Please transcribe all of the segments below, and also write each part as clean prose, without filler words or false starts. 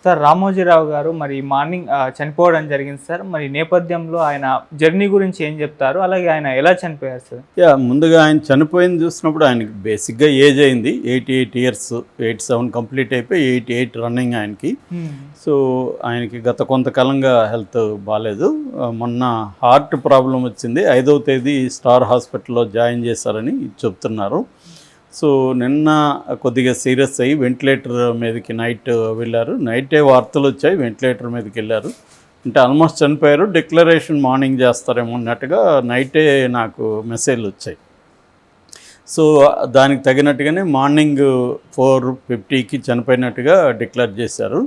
Sir Ramoji Rao గారు మరి morning చనిపోవడం జరిగింది సార్. మరి నేపథ్యంలో ఆయన జర్నీ గురించి ఏం చెప్తారు? అలాగే ఆయన ఎలా చనిపోయారు సార్? ముందుగా ఆయన చనిపోయింది చూసినప్పుడు ఆయనకి బేసిక్గా ఏజ్ అయింది 88 ఇయర్స్, 87 కంప్లీట్ అయిపోయి 88 రన్నింగ్ ఆయనకి. సో ఆయనకి గత కొంతకాలంగా హెల్త్ బాగాలేదు. మొన్న హార్ట్ ప్రాబ్లం వచ్చింది. 5వ తేదీ స్టార్ హాస్పిటల్లో జాయిన్ చేశారని చెప్తున్నారు. సో నిన్న కొద్దిగా సీరియస్ అయ్యి వెంటిలేటర్ మీదకి నైట్ వెళ్ళారు. నైటే వార్తలు వచ్చాయి, వెంటిలేటర్ మీదకి వెళ్ళారు. అంటే ఆల్మోస్ట్ చనిపోయారు. డిక్లరేషన్ మార్నింగ్ చేస్తారేమో అన్నట్టుగా నైటే నాకు మెసేజ్లు వచ్చాయి. సో దానికి తగినట్టుగానే మార్నింగ్ 4:50కి చనిపోయినట్టుగా డిక్లేర్ చేశారు.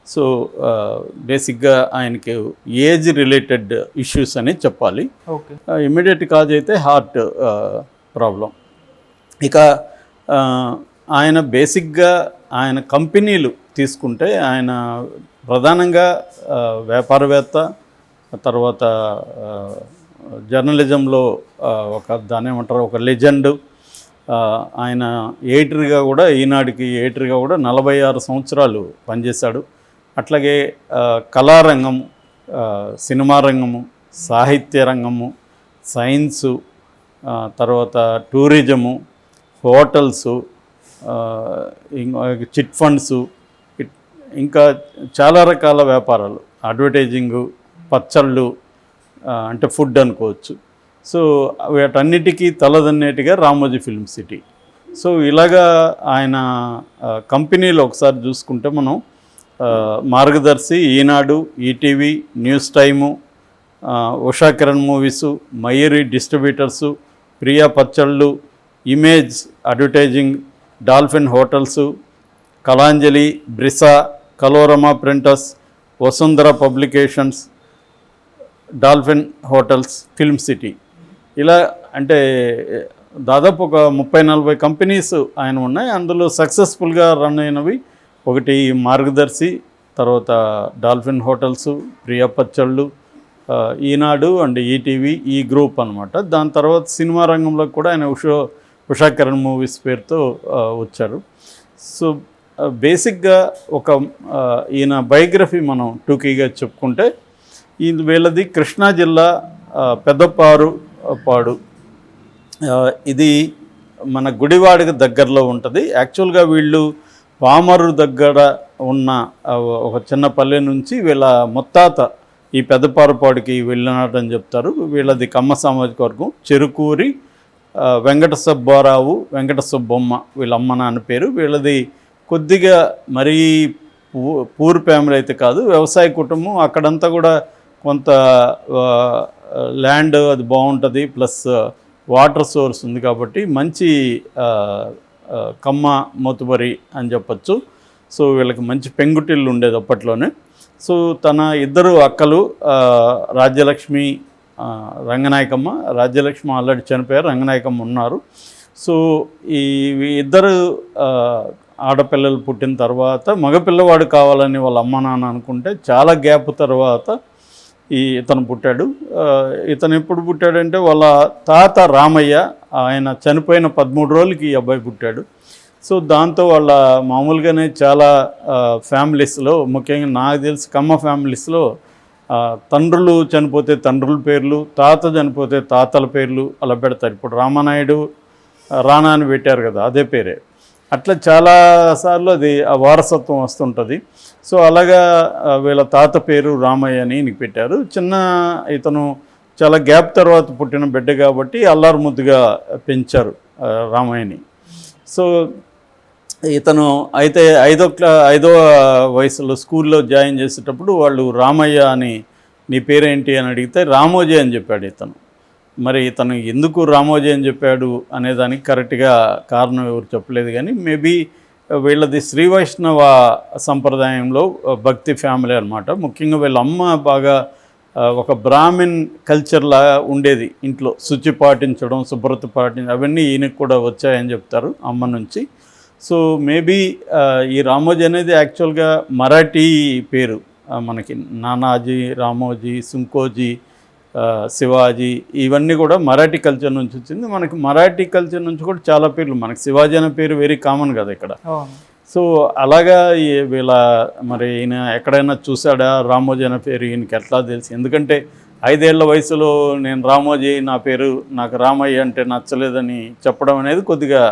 సో బేసిక్గా ఆయనకి ఏజ్ రిలేటెడ్ ఇష్యూస్ అని చెప్పాలి. ఇమ్మీడియట్ కాజ్ అయితే హార్ట్ ప్రాబ్లం. ఇక ఆయన బేసిక్గా ఆయన కంపెనీలు తీసుకుంటే ఆయన ప్రధానంగా వ్యాపారవేత్త, తర్వాత జర్నలిజంలో దాని ఏమంటారు ఒక లెజెండ్. ఆయన ఎడిటర్గా కూడా, ఈనాడుకి ఎడిటర్గా కూడా 46 సంవత్సరాలు పనిచేశాడు. అట్లాగే కళారంగము, సినిమా రంగము, సాహిత్య రంగము, సైన్సు, తర్వాత టూరిజము, హోటల్సు, చిట్ ఫండ్సు, ఇంకా చాలా రకాల వ్యాపారాలు, అడ్వర్టైజింగు, పచ్చళ్ళు, అంటే ఫుడ్ అనుకోవచ్చు. సో వీటన్నిటికీ తలదన్నేటిగా రామోజీ ఫిల్మ్ సిటీ. సో ఇలాగా ఆయన కంపెనీలో ఒకసారి చూసుకుంటే మనం Margadarsi, Eenadu, ETV, news time, Usha Kiran movies, Mayuri distributors, Priya పచ్చళ్ళు, image advertising, dolphin hotels, Kalanjali, Brisa, Kolorama printers, Vasundhara publications, dolphin hotels, film city. ఇలా అంటే దాదాపు ఒక 30-40 కంపెనీస్ ఆయన ఉన్నాయి. అందులో సక్సెస్ఫుల్గా రన్ అయినవి ఒకటి మార్గదర్శి, తర్వాత డాల్ఫిన్ హోటల్సు, ప్రియా పచ్చళ్ళు, ఈనాడు అండ్ ఈటీవీ, ఈ గ్రూప్ అనమాట. దాని తర్వాత సినిమా రంగంలో కూడా ఆయన ఉషా కిరణ్ మూవీస్ పేరుతో వచ్చారు. సో బేసిక్గా ఈయన బయోగ్రఫీ మనం టూకీగా చెప్పుకుంటే, వీళ్ళది కృష్ణా జిల్లా పెద్దపాడు. ఇది మన గుడివాడకి దగ్గరలో ఉంటుంది. యాక్చువల్గా వీళ్ళు పామరు దగ్గర ఉన్న ఒక చిన్న పల్లె నుంచి వీళ్ళ ముత్తాత ఈ పెద్దపారుపాడుకి వెళ్ళినాడని చెప్తారు. వీళ్ళది కమ్మ సామాజిక వర్గం. చెరుకూరి వెంకట సుబ్బారావు, వెంకట సుబ్బమ్మ వీళ్ళ అమ్మ నాన్న పేరు. వీళ్ళది కొద్దిగా మరీ పూర్ ఫ్యామిలీ అయితే కాదు, వ్యవసాయ కుటుంబం. అక్కడంతా కూడా కొంత ల్యాండ్ అది బాగుంటుంది, ప్లస్ వాటర్ సోర్స్ ఉంది కాబట్టి మంచి కమ్మ మోతుబరి అని చెప్పచ్చు. సో వీళ్ళకి మంచి పెంకుటిల్లు ఉండేది అప్పట్లోనే. సో తన ఇద్దరు అక్కలు రాజ్యలక్ష్మి, రంగనాయకమ్మ. రాజ్యలక్ష్మి ఆల్రెడీ చనిపోయారు, రంగనాయకమ్మ ఉన్నారు. సో ఈ ఇద్దరు ఆడపిల్లలు పుట్టిన తర్వాత మగపిల్లవాడు కావాలని వాళ్ళ అమ్మ నాన్న అనుకుంటే చాలా గ్యాప్ తర్వాత ఇతను పుట్టాడు. ఇతను ఎప్పుడు పుట్టాడంటే వాళ్ళ తాత రామయ్య ఆయన చనిపోయిన 13 రోజులకి ఈ అబ్బాయి పుట్టాడు. సో దాంతో వాళ్ళ మామూలుగానే చాలా ఫ్యామిలీస్లో, ముఖ్యంగా నాకు తెలిసి కమ్మ ఫ్యామిలీస్లో తండ్రులు చనిపోతే తండ్రుల పేర్లు, తాత చనిపోతే తాతల పేర్లు అలా పెడతారు. ఇప్పుడు రామానాయుడు రానా అని పెట్టారు కదా, అదే పేరే. అట్లా చాలాసార్లు అది ఆ వారసత్వం వస్తుంటుంది. సో అలాగా వీళ్ళ తాత పేరు రామయ్య అని ఈయనకి పెట్టారు. ఇతను చాలా గ్యాప్ తర్వాత పుట్టిన బిడ్డ కాబట్టి అల్లారు ముద్దుగా పెంచారు రామయ్యని. సో ఇతను అయితే 5వ వయసులో స్కూల్లో జాయిన్ చేసేటప్పుడు వాళ్ళు రామయ్య అని నీ పేరేంటి అని అడిగితే రామోజీ అని చెప్పాడు ఇతను. మరి ఇతను ఎందుకు రామోజీ అని చెప్పాడు అనేదానికి కరెక్ట్గా కారణం ఎవరు చెప్పలేదు. కానీ మేబీ వీళ్ళది శ్రీ వైష్ణవ సంప్రదాయంలో భక్తి ఫ్యామిలీ అనమాట. ముఖ్యంగా వీళ్ళ అమ్మ బాగా ఒక బ్రాహ్మిన్ కల్చర్లా ఉండేది ఇంట్లో. శుచి పాటించడం, శుభ్రత పాటించడం అవన్నీ ఈయనకు కూడా వచ్చాయని చెప్తారు అమ్మ నుంచి. సో మేబీ ఈ రామోజీ అనేది యాక్చువల్గా మరాఠీ పేరు. మనకి నానాజీ, రామోజీ, సుంకోజీ, శివాజీ ఇవన్నీ కూడా మరాఠీ కల్చర్ నుంచి వచ్చింది. మనకి మరాఠీ కల్చర్ నుంచి కూడా చాలా పేర్లు, మనకి శివాజీ అనే పేరు వెరీ కామన్ కదా ఇక్కడ. సో అలాగా వీళ్ళ మరి ఈయన ఎక్కడైనా చూసాడా రామోజీ అనే పేరు ఈయనకి ఎట్లా తెలుసు? ఎందుకంటే 5 ఏళ్ల వయసులో నేను రామోజీ నా పేరు, నాకు రామయ్య అంటే నచ్చలేదని చెప్పడం అనేది కొద్దిగా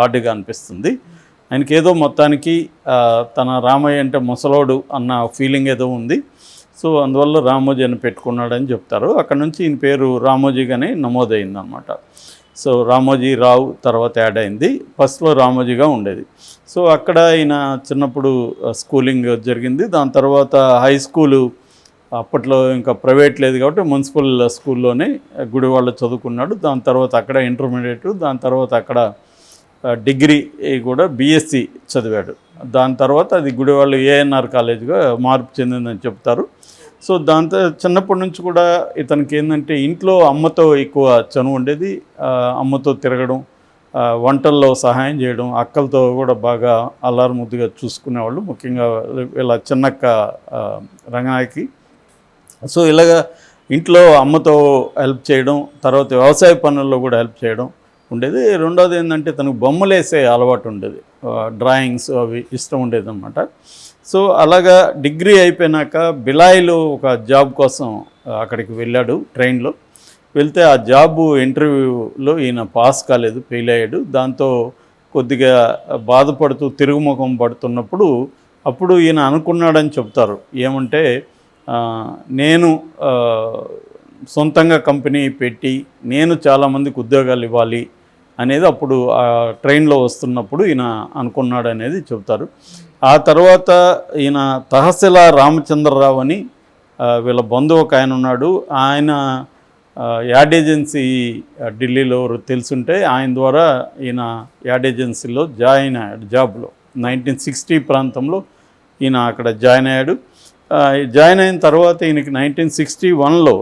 ఆడ్గా అనిపిస్తుంది. ఆయనకి ఏదో మొత్తానికి తన రామయ్య అంటే ముసలోడు అన్న ఫీలింగ్ ఏదో ఉంది. సో అందువల్ల రామోజీ అని పెట్టుకున్నాడని చెప్తారు. అక్కడ నుంచి ఈయన పేరు రామోజీగానే నమోదైంది అనమాట. సో రామోజీ రావు తర్వాత యాడ్ అయింది. ఫస్ట్లో రామోజీగా ఉండేది. సో అక్కడ ఈయన చిన్నప్పుడు స్కూలింగ్ జరిగింది. దాని తర్వాత హై స్కూలు అప్పట్లో ఇంకా ప్రైవేట్ లేదు కాబట్టి మున్సిపల్ స్కూల్లోనే గుడివాళ్ళ చదువుకున్నాడు. దాని తర్వాత అక్కడ ఇంటర్మీడియట్, దాని తర్వాత అక్కడ డిగ్రీ కూడా బీఎస్సీ చదివాడు. దాని తర్వాత అది గుడివాళ్ళు ఏఎన్ఆర్ కాలేజ్గా మార్పు చెందిందని చెప్తారు. సో దాంతో చిన్నప్పటి నుంచి కూడా ఇతనికి ఏంటంటే ఇంట్లో అమ్మతో ఎక్కువ చనువు ఉండేది. అమ్మతో తిరగడం, వంటల్లో సహాయం చేయడం, అక్కలతో కూడా బాగా అల్లారు ముద్దుగా చూసుకునేవాళ్ళు, ముఖ్యంగా ఇలా చిన్నక్క రంగాయకి. సో ఇలాగా ఇంట్లో అమ్మతో హెల్ప్ చేయడం, తర్వాత వ్యవసాయ పనుల్లో కూడా హెల్ప్ చేయడం ఉండేది. రెండోది ఏంటంటే తనకు బొమ్మలు వేసే అలవాటు ఉండేది, డ్రాయింగ్స్ అవి ఇష్టం ఉండేది అనమాట. సో అలాగా డిగ్రీ అయిపోయినాక బిలాయిలో ఒక జాబ్ కోసం అక్కడికి వెళ్ళాడు ట్రైన్లో. వెళ్తే ఆ జాబు ఇంటర్వ్యూలో ఈయన పాస్ కాలేదు, ఫెయిల్ అయ్యాడు. దాంతో కొద్దిగా బాధపడుతూ తిరుగుముఖం పడుతున్నప్పుడు అప్పుడు ఈయన అనుకున్నాడని చెప్తారు. ఏమంటే నేను సొంతంగా కంపెనీ పెట్టి నేను చాలామందికి ఉద్యోగాలు ఇవ్వాలి అనేది అప్పుడు ఆ ట్రైన్లో వస్తున్నప్పుడు ఈయన అనుకున్నాడు అనేది చెప్తారు. ఆ తర్వాత ఈయన తహసీల్దార్ రామచంద్రరావు అని వీళ్ళ బంధువు ఒక ఆయన ఉన్నాడు. ఆయన యాడ్ ఏజెన్సీ ఢిల్లీలో తెలుసుంటే ఆయన ద్వారా ఈయన యాడ్ ఏజెన్సీలో జాయిన్ అయ్యాడు జాబ్లో. 1960 ప్రాంతంలో ఈయన అక్కడ జాయిన్ అయ్యాడు. జాయిన్ అయిన తర్వాత ఈయనకి 1961లో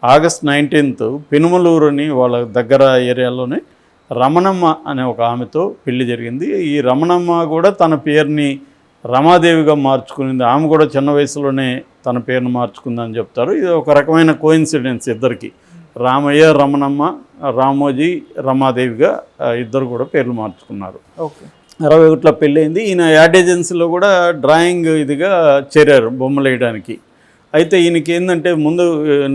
ఆగస్ట్ 19th పెనుమలూరు అని వాళ్ళ దగ్గర ఏరియాలోనే రమణమ్మ అనే ఒక ఆమెతో పెళ్లి జరిగింది. ఈ రమణమ్మ కూడా తన పేరుని రమాదేవిగా మార్చుకునింది. ఆమె కూడా చిన్న వయసులోనే తన పేరును మార్చుకుందని చెప్తారు. ఇది ఒక రకమైన కోయిన్సిడెన్స్ ఇద్దరికి. రామయ్య రమణమ్మ, రామోజీ రమాదేవిగా ఇద్దరు కూడా పేర్లు మార్చుకున్నారు. ఓకే. 61లో పెళ్ళయింది. ఈయన యాడ్ ఏజెన్సీలో కూడా డ్రాయింగ్ ఇదిగా చేరారు, బొమ్మలు వేయడానికి. అయితే ఈయనకి ఏంటంటే ముందు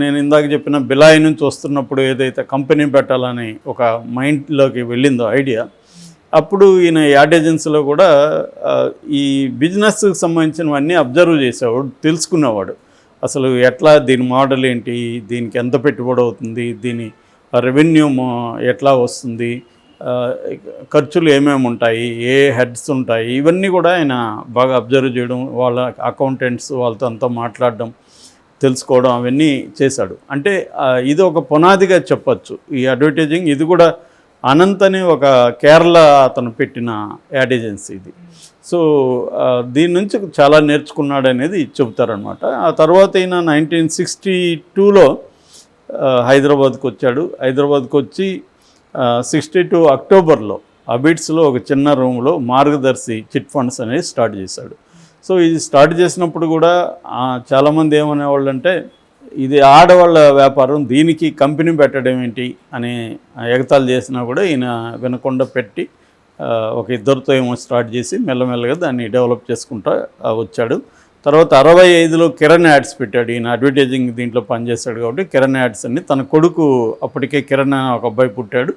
నేను ఇందాక చెప్పిన బిలాయి నుంచి వస్తున్నప్పుడు ఏదైతే కంపెనీ పెట్టాలని ఒక మైండ్లోకి వెళ్ళిందో ఐడియా, అప్పుడు ఈయన యాడ్ ఏజెన్సీలో కూడా ఈ బిజినెస్కి సంబంధించినవన్నీ అబ్జర్వ్ చేసేవాడు, తెలుసుకునేవాడు. అసలు ఎట్లా దీని మోడల్ ఏంటి, దీనికి ఎంత పెట్టుబడి అవుతుంది, దీని రెవెన్యూ ఎట్లా వస్తుంది, ఖర్చులు ఏమేమి ఉంటాయి, ఏ హెడ్స్ ఉంటాయి, ఇవన్నీ కూడా ఆయన బాగా అబ్జర్వ్ చేయడం, వాళ్ళ అకౌంటెంట్స్ వాళ్ళతో అంతా మాట్లాడడం, తెలుసుకోవడం అవన్నీ చేశాడు. అంటే ఇది ఒక పునాదిగా చెప్పచ్చు ఈ అడ్వర్టైజింగ్. ఇది కూడా అనంత్ అని ఒక కేరళ అతను పెట్టిన యాడ్ ఏజెన్సీ ఇది. సో దీని నుంచి చాలా నేర్చుకున్నాడు అనేది చెబుతారనమాట. ఆ తర్వాత ఈయన 1962లో హైదరాబాద్కి వచ్చాడు. హైదరాబాద్కి వచ్చి 62 అక్టోబర్లో అబిడ్స్లో ఒక చిన్న రూమ్లో మార్గదర్శి చిట్ ఫండ్స్ అనేది స్టార్ట్ చేశాడు. సో ఇది స్టార్ట్ చేసినప్పుడు కూడా చాలామంది ఏమనేవాళ్ళు అంటే ఇది ఆడవాళ్ళ వ్యాపారం, దీనికి కంపెనీ పెట్టడం ఏంటి అని ఎగతాళి చేసినా కూడా ఈయన వినకుండా పెట్టి ఒక ఇద్దరితో ఏమో స్టార్ట్ చేసి మెల్లమెల్లగా దాన్ని డెవలప్ చేసుకుంటూ వచ్చాడు. తర్వాత 65లో కిరణ్ యాడ్స్ పెట్టాడు. ఈయన అడ్వర్టైజింగ్ దీంట్లో పనిచేశాడు కాబట్టి కిరణ్ యాడ్స్ అని, తన కొడుకు అప్పటికే కిరణ్ ఒక అబ్బాయి పుట్టాడు,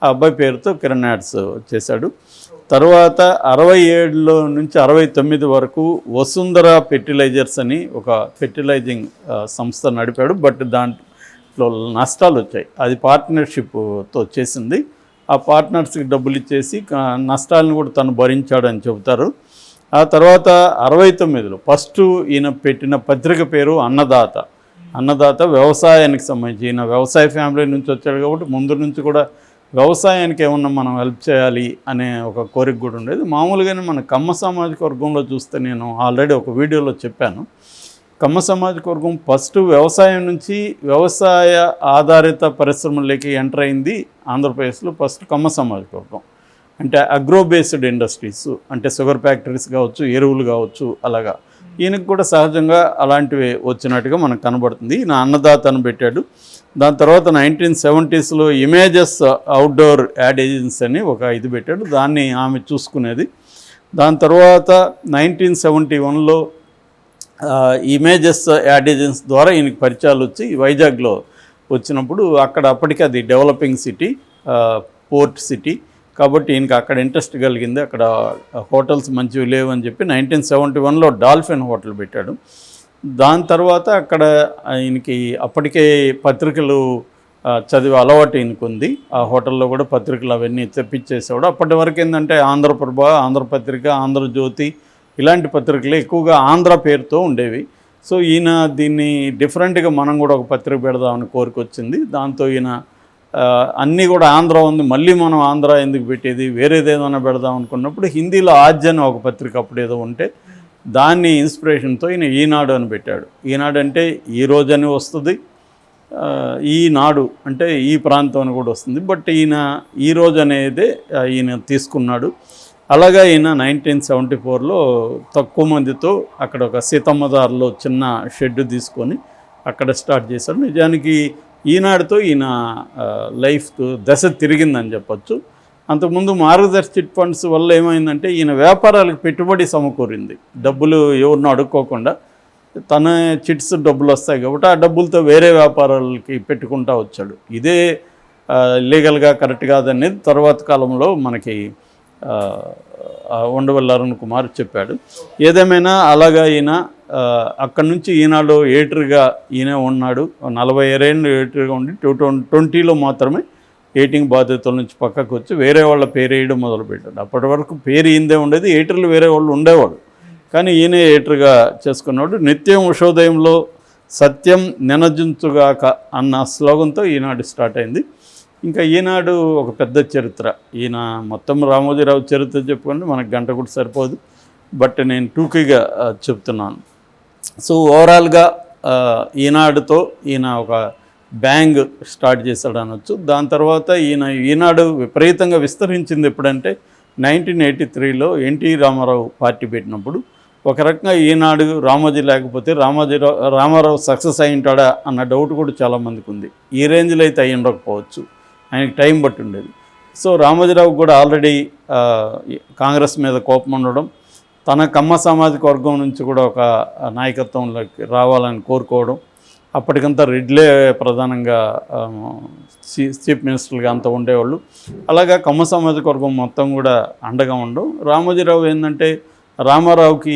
ఆ అబ్బాయి పేరుతో కిరణ్ యాడ్స్ చేశాడు. తర్వాత 67లో నుంచి 69 వరకు వసుంధర ఫెర్టిలైజర్స్ అని ఒక ఫెర్టిలైజింగ్ సంస్థ నడిపాడు. బట్ దాంట్లో నష్టాలు వచ్చాయి. అది పార్ట్నర్షిప్తో చేసింది. ఆ పార్ట్నర్స్కి డబ్బులు ఇచ్చేసి నష్టాలను కూడా తను భరించాడని చెబుతారు. ఆ తర్వాత 69లో ఫస్ట్ ఈయన పెట్టిన పత్రిక పేరు అన్నదాత. అన్నదాత వ్యవసాయానికి సంబంధించి, ఈయన వ్యవసాయ ఫ్యామిలీ నుంచి వచ్చాడు కాబట్టి ముందు నుంచి కూడా వ్యవసాయానికి ఏమన్నా మనం హెల్ప్ చేయాలి అనే ఒక కోరిక కూడా ఉండేది. మామూలుగానే మన కమ్మ సామాజిక వర్గంలో చూస్తే నేను ఆల్రెడీ ఒక వీడియోలో చెప్పాను, కమ్మ సామాజిక వర్గం ఫస్ట్ వ్యవసాయం నుంచి వ్యవసాయ ఆధారిత పరిశ్రమలకి ఎంటర్ అయింది ఆంధ్రప్రదేశ్లో. ఫస్ట్ కమ్మ సామాజిక వర్గం అంటే అగ్రో బేస్డ్ ఇండస్ట్రీస్, అంటే షుగర్ ఫ్యాక్టరీస్ కావచ్చు, ఎరువులు కావచ్చు, అలాగా ఈయనకు కూడా సహజంగా అలాంటివి వచ్చినట్టుగా మనకు కనబడుతుంది. ఈయన అన్నదాతను పెట్టాడు. దాని తర్వాత 1970sలో ఇమేజెస్ అవుట్డోర్ యాడ్ ఏజెన్సీ అని ఒక ఇది పెట్టాడు. దాన్ని ఆమె చూసుకునేది. దాని తర్వాత 1971లో ఇమేజెస్ యాడ్ ఏజెన్స్ ద్వారా ఈయనకి పరిచయాలు వచ్చి వైజాగ్లో వచ్చినప్పుడు అక్కడ అప్పటికి అది డెవలపింగ్ సిటీ, పోర్ట్ సిటీ కాబట్టి ఈయనకి అక్కడ ఇంట్రెస్ట్ కలిగింది. అక్కడ హోటల్స్ మంచివి లేవు అని చెప్పి 1971లో డాల్ఫిన్ హోటల్ పెట్టాడు. దాని తర్వాత అక్కడ ఈయనకి అప్పటికే పత్రికలు చదివే అలవాటు ఈయనకు ఉంది. ఆ హోటల్లో కూడా పత్రికలు అవన్నీ తెప్పించేసేవాడు. అప్పటి వరకు ఏంటంటే ఆంధ్రప్రభ, ఆంధ్రపత్రిక, ఆంధ్రజ్యోతి ఇలాంటి పత్రికలు ఎక్కువగా ఆంధ్ర పేరుతో ఉండేవి. సో ఈయన దీన్ని డిఫరెంట్గా మనం కూడా ఒక పత్రిక పెడదామని కోరికొచ్చింది. దాంతో ఈయన అన్నీ కూడా ఆంధ్ర ఉంది, మళ్ళీ మనం ఆంధ్ర ఎందుకు పెట్టేది, వేరేది ఏదైనా పెడదాం అనుకున్నప్పుడు హిందీలో ఆద్య అని ఒక పత్రిక అప్పుడు ఏదో ఉంటే దాన్ని ఇన్స్పిరేషన్తో ఈయన ఈనాడు అని పెట్టాడు. ఈనాడు అంటే ఈ రోజు అని వస్తుంది, ఈనాడు అంటే ఈ ప్రాంతం అని కూడా వస్తుంది. బట్ ఈయన ఈరోజు అనేది ఈయన తీసుకున్నాడు. అలాగా ఈయన 1974లో తక్కువ మందితో అక్కడ ఒక సీతమ్మదారిలో చిన్న షెడ్ తీసుకొని అక్కడ స్టార్ట్ చేశాడు. నిజానికి ఈనాడుతో ఈయన లైఫ్ దశ తిరిగిందని చెప్పచ్చు. అంతకుముందు మార్గదర్శి చిట్ ఫండ్స్ వల్ల ఏమైందంటే ఈయన వ్యాపారాలకు పెట్టుబడి సమకూరింది. డబ్బులు ఎవరినో అడుక్కోకుండా తన చిట్స్ డబ్బులు వస్తాయి కాబట్టి ఆ డబ్బులతో వేరే వ్యాపారాలకి పెట్టుకుంటూ వచ్చాడు. ఇదే లీగల్గా కరెక్ట్ కాదనేది తర్వాత కాలంలో మనకి ఉండవల్లి అరుణ్ కుమార్ చెప్పాడు. ఏదేమైనా అలాగా ఈయన అక్కడి నుంచి ఈనాడు ఎడిటర్గా ఈయన ఉన్నాడు. 40 ఏళ్ళు ఎడిటర్గా ఉండి 2020లో మాత్రమే ఎడిటింగ్ బాధ్యతల నుంచి పక్కకు వచ్చి వేరే వాళ్ళ పేరు వేయడం మొదలుపెట్టాడు. అప్పటి వరకు పేరు ఈయనదే ఉండేది, ఎడిటర్లు వేరే వాళ్ళు ఉండేవాడు, కానీ ఈయనే ఎడిటర్గా చేసుకున్నాడు. నిత్యం ఉషోదయంలో సత్యం నినజించుగాక అన్న స్లోగన్తో ఈనాడు స్టార్ట్ అయింది. ఇంకా ఈనాడు ఒక పెద్ద చరిత్ర. ఈయన మొత్తం రామోజీరావు చరిత్ర చెప్పుకుంటే మనకు గంట కూడా సరిపోదు, బట్ నేను టూకీగా చెప్తున్నాను. సో ఓవరాల్గా ఈనాడుతో ఈయన ఒక బ్యాంగ్ స్టార్ట్ చేశాడు అనొచ్చు. దాని తర్వాత ఈనాడు విపరీతంగా విస్తరించింది ఎప్పుడంటే 1983లో ఎన్టీ రామారావు పార్టీ పెట్టినప్పుడు. ఒక రకంగా ఈనాడు రామోజీ లేకపోతే రామారావు సక్సెస్ అయి ఉంటాడా అన్న డౌట్ కూడా చాలామందికి ఉంది. ఈ రేంజ్లో అయితే అయి ఉండకపోవచ్చు, ఆయనకి టైం బట్టి ఉండేది. సో రామోజీరావు కూడా ఆల్రెడీ కాంగ్రెస్ మీద కోపం ఉండడం, తన కమ్మ సామాజిక వర్గం నుంచి కూడా ఒక నాయకత్వంలోకి రావాలని కోరుకోవడం, అప్పటికంతా రెడ్లే ప్రధానంగా చీఫ్ మినిస్టర్గా అంతా ఉండేవాళ్ళు. అలాగా కమ్మ సామాజిక వర్గం మొత్తం కూడా అండగా ఉండడం. రామోజీరావు ఏంటంటే రామారావుకి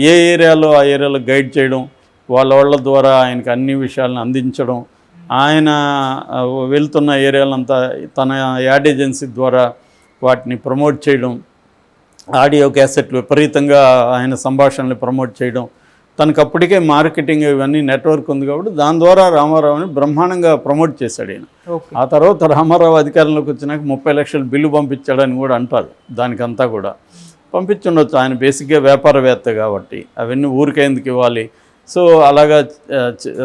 ఏ ఏరియాలో ఆ ఏరియాలో గైడ్ చేయడం, వాళ్ళ ద్వారా ఆయనకి అన్ని విషయాలను అందించడం, ఆయన వెళ్తున్న ఏరియాలంతా తన యాడ్ ఏజెన్సీ ద్వారా వాటిని ప్రమోట్ చేయడం, ఆడియో క్యాసెట్లు విపరీతంగా ఆయన సంభాషణలు ప్రమోట్ చేయడం, తనకు అప్పటికే మార్కెటింగ్ ఇవన్నీ నెట్వర్క్ ఉంది కాబట్టి దాని ద్వారా రామారావుని బ్రహ్మాండంగా ప్రమోట్ చేశాడు ఆయన. ఆ తర్వాత రామారావు అధికారంలోకి వచ్చినాక 30 లక్షల బిల్లు పంపించాడని కూడా అంటారు. దానికంతా కూడా పంపించుండొచ్చు, ఆయన బేసిక్గా వ్యాపారవేత్త కాబట్టి అవన్నీ ఊరికేందుకు ఇవ్వాలి. సో అలాగా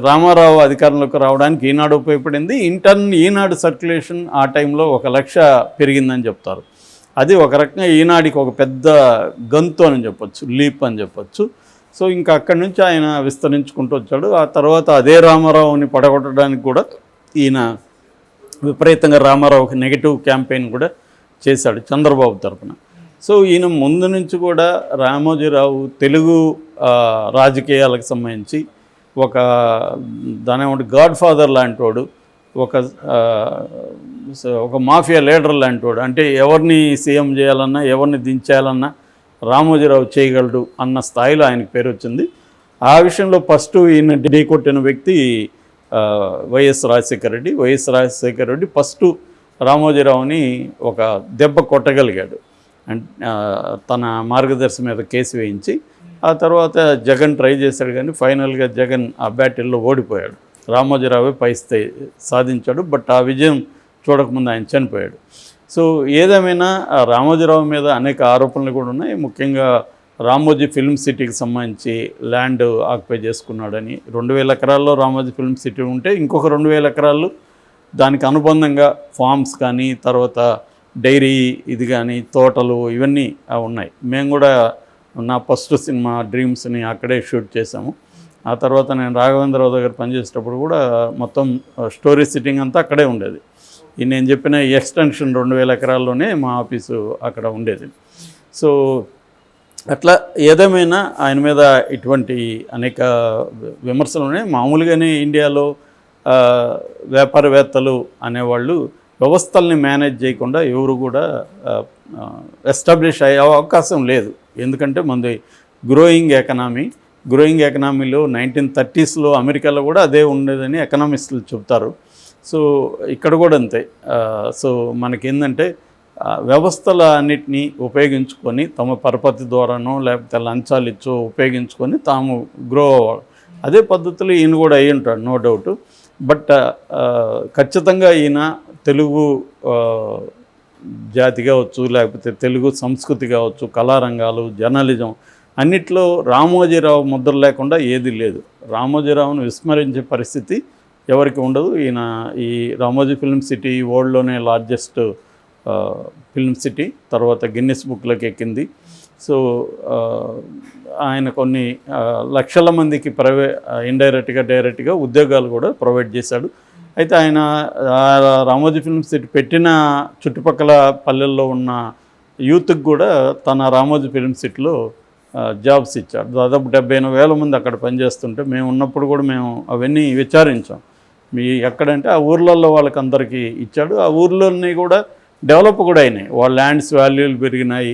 రామారావు అధికారంలోకి రావడానికి ఈనాడు ఉపయోగపడింది. ఈనాడు సర్క్యులేషన్ ఆ టైంలో 1 లక్ష పెరిగిందని చెప్తారు. అది ఒక రకంగా ఈనాడికి ఒక పెద్ద గంతు అని చెప్పొచ్చు, లీప్ అని చెప్పొచ్చు. సో ఇంకా అక్కడి నుంచి ఆయన విస్తరించుకుంటూ వచ్చాడు. ఆ తర్వాత అదే రామారావుని పడగొట్టడానికి కూడా ఈయన విపరీతంగా రామారావుకి నెగిటివ్ క్యాంపెయిన్ కూడా చేశాడు చంద్రబాబు తరఫున. సో ఈయన ముందు నుంచి కూడా రామోజీరావు తెలుగు రాజకీయాలకు సంబంధించి దాని గాడ్ ఫాదర్ లాంటి వాడు, ఒక మాఫియా లీడర్ లాంటి వాడు. అంటే ఎవరిని సీఎం చేయాలన్నా ఎవరిని దించేయాలన్నా రామోజీరావు చేయగలడు అన్న స్థాయిలో ఆయనకు పేరు వచ్చింది. ఆ విషయంలో ఫస్ట్ ఈయన ఢీకొట్టిన వ్యక్తి వైఎస్ రాజశేఖర రెడ్డి ఫస్ట్ రామోజీరావుని ఒక దెబ్బ కొట్టగలిగాడు. తన మార్గదర్శి మీద కేసు వేయించి ఆ తర్వాత జగన్ ట్రై చేశాడు, కానీ ఫైనల్గా జగన్ ఆ బ్యాటిల్లో ఓడిపోయాడు. రామోజీరావే పై సాధించాడు. బట్ ఆ విజయం చూడకముందు ఆయన చనిపోయాడు. సో ఏదేమైనా రామోజీరావు మీద అనేక ఆరోపణలు కూడా ఉన్నాయి. ముఖ్యంగా రామోజీ ఫిల్మ్ సిటీకి సంబంధించి ల్యాండ్ ఆక్యుపై చేసుకున్నాడని. 2000 ఎకరాల్లో రామోజీ ఫిల్మ్ సిటీ ఉంటే ఇంకొక 2000 ఎకరాలు దానికి అనుబంధంగా ఫార్మ్స్ కానీ తర్వాత డైరీ ఇది కానీ తోటలు ఇవన్నీ ఉన్నాయి. మేము కూడా నా ఫస్ట్ సినిమా డ్రీమ్స్ని అక్కడే షూట్ చేసాము. ఆ తర్వాత నేను రాఘవేంద్రరావు దగ్గర పనిచేసేటప్పుడు కూడా మొత్తం స్టోరీ సిట్టింగ్ అంతా అక్కడే ఉండేది. నేను చెప్పిన ఎక్స్టెన్షన్ 2000 ఎకరాల్లోనే మా ఆఫీసు అక్కడ ఉండేది. సో అట్లా ఏదేమైనా ఆయన మీద ఇటువంటి అనేక విమర్శలు ఉన్నాయి. మామూలుగానే ఇండియాలో వ్యాపారవేత్తలు అనేవాళ్ళు వ్యవస్థల్ని మేనేజ్ చేయకుండా ఎవరు కూడా ఎస్టాబ్లిష్ అయ్యే అవకాశం లేదు. ఎందుకంటే మనది గ్రోయింగ్ ఎకనామీలో 1930s అమెరికాలో కూడా అదే ఉండేదని ఎకనామిస్టులు చెప్తారు. సో ఇక్కడ కూడా అంతే. సో మనకేందంటే వ్యవస్థల అన్నిటినీ ఉపయోగించుకొని తమ పరపతి ద్వారానో లేకపోతే లంచాలు ఇచ్చో ఉపయోగించుకొని తాము గ్రో అవ్వాలి. అదే పద్ధతిలో ఈయన కూడా అయ్యి ఉంటాడు, నో డౌట్. బట్ ఖచ్చితంగా ఈయన తెలుగు జాతి కావచ్చు, లేకపోతే తెలుగు సంస్కృతి కావచ్చు, కళారంగాలు, జర్నలిజం అన్నిట్లో రామోజీరావు ముద్ర లేకుండా ఏది లేదు. రామోజీరావును విస్మరించే పరిస్థితి ఎవరికి ఉండదు. ఈయన ఈ రామోజీ ఫిల్మ్ సిటీ వరల్డ్లోనే లార్జెస్ట్ ఫిల్మ్ సిటీ, తర్వాత గిన్నిస్ బుక్లోకి ఎక్కింది. సో ఆయన కొన్ని లక్షల మందికి ఇండైరెక్ట్గా డైరెక్ట్గా ఉద్యోగాలు కూడా ప్రొవైడ్ చేశాడు. అయితే ఆయన రామోజీ ఫిల్మ్ సిటీ పెట్టిన చుట్టుపక్కల పల్లెల్లో ఉన్న యూత్కి కూడా తన రామోజీ ఫిల్మ్ సిటీలో జాబ్స్ ఇచ్చాడు. దాదాపు 70,000 మంది అక్కడ పనిచేస్తుంటే మేము ఉన్నప్పుడు కూడా మేము అవన్నీ విచారించాం. ఎక్కడంటే ఆ ఊర్లలో వాళ్ళకి అందరికీ ఇచ్చాడు. ఆ ఊర్లోని కూడా డెవలప్ కూడా అయినాయి. వాళ్ళ ల్యాండ్స్ వాల్యూలు పెరిగినాయి.